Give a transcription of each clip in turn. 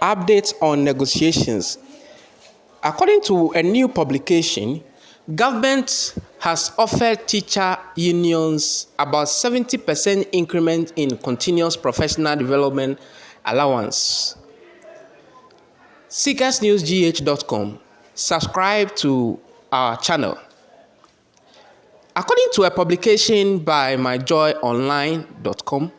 Updates on negotiations. According to a new publication, government has offered teacher unions about 70% increment in continuous professional development allowance. SeekersNewsGH.com. Subscribe to our channel. According to a publication by myjoyonline.com,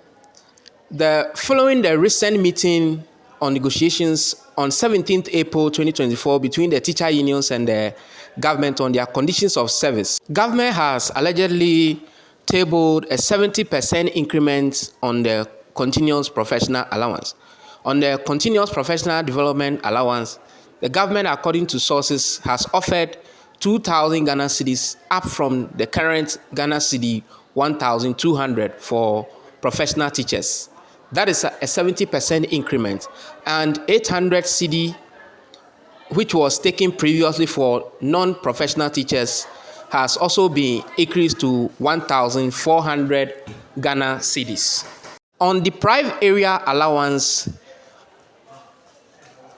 following the recent meeting on negotiations on 17th April 2024 between the teacher unions and the government on their conditions of service, government has allegedly tabled a 70% increment on the continuous professional allowance. On the continuous professional development allowance, the government, according to sources, has offered 2,000 Ghana cedis up from the current Ghana cedi 1,200 for professional teachers. That is a 70% increment, and 800 cedi, which was taken previously for non-professional teachers, has also been increased to 1,400 Ghana cedis. On the private area allowance,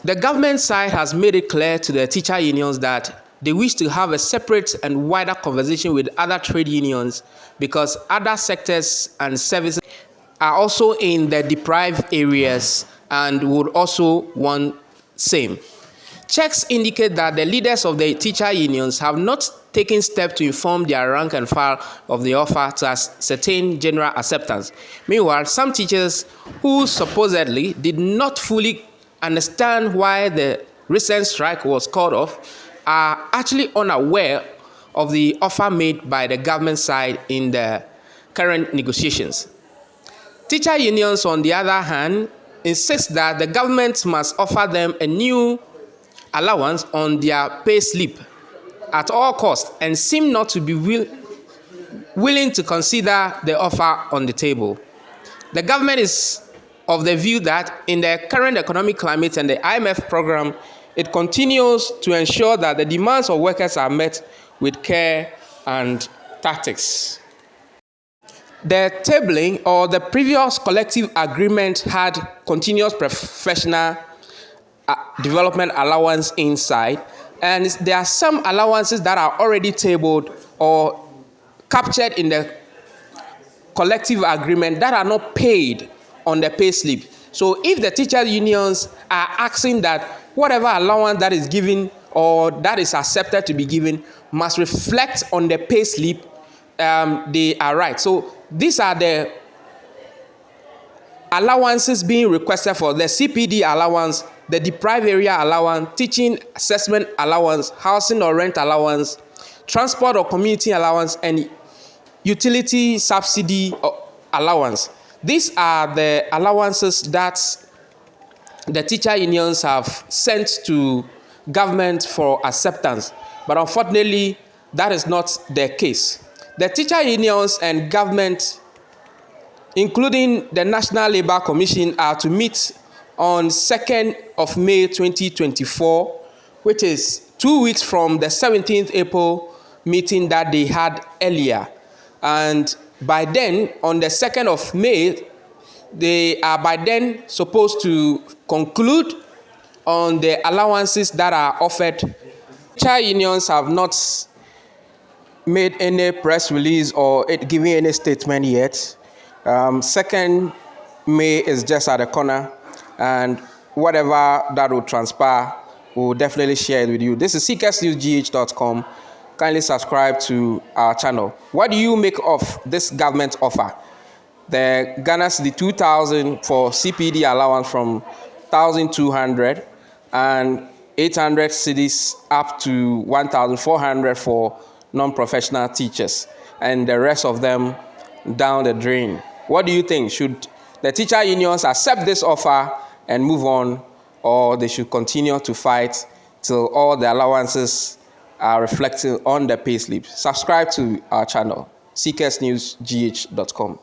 the government side has made it clear to the teacher unions that they wish to have a separate and wider conversation with other trade unions because other sectors and services are also in the deprived areas and would also want same. Checks indicate that the leaders of the teacher unions have not taken steps to inform their rank and file of the offer to ascertain general acceptance. Meanwhile, some teachers who supposedly did not fully understand why the recent strike was called off are actually unaware of the offer made by the government side in the current negotiations. Teacher unions, on the other hand, insist that the government must offer them a new allowance on their pay slip at all costs and seem not to be willing to consider the offer on the table. The government is of the view that in the current economic climate and the IMF program, it continues to ensure that the demands of workers are met with care and tactics. The tabling or the previous collective agreement had continuous professional development allowance inside, and there are some allowances that are already tabled or captured in the collective agreement that are not paid on the pay slip. So if the teacher unions are asking that whatever allowance that is given or that is accepted to be given must reflect on the pay slip, they are right. So these are the allowances being requested for: the CPD allowance, the deprived area allowance, teaching assessment allowance, housing or rent allowance, transport or community allowance, and utility subsidy allowance. These are the allowances that the teacher unions have sent to government for acceptance. But unfortunately, that is not the case. The teacher unions and government, including the National Labour Commission, are to meet on 2nd of May 2024, which is 2 weeks from the 17th April meeting that they had earlier. And by then, on the 2nd of May, they are by then supposed to conclude on the allowances that are offered. Teacher unions have not made any press release or given any statement yet. 2nd May is just at the corner, and whatever that will transpire, we'll definitely share it with you. This is SeekersNewsGH.com. Kindly subscribe to our channel. What do you make of this government offer? The Ghana cedi 2,000 for CPD allowance from 1,200 and 800 cedis up to 1,400 for non-professional teachers, and the rest of them down the drain. What do you think? Should the teacher unions accept this offer and move on, or they should continue to fight till all the allowances are reflected on the payslip? Subscribe to our channel, SeekersNewsGH.com.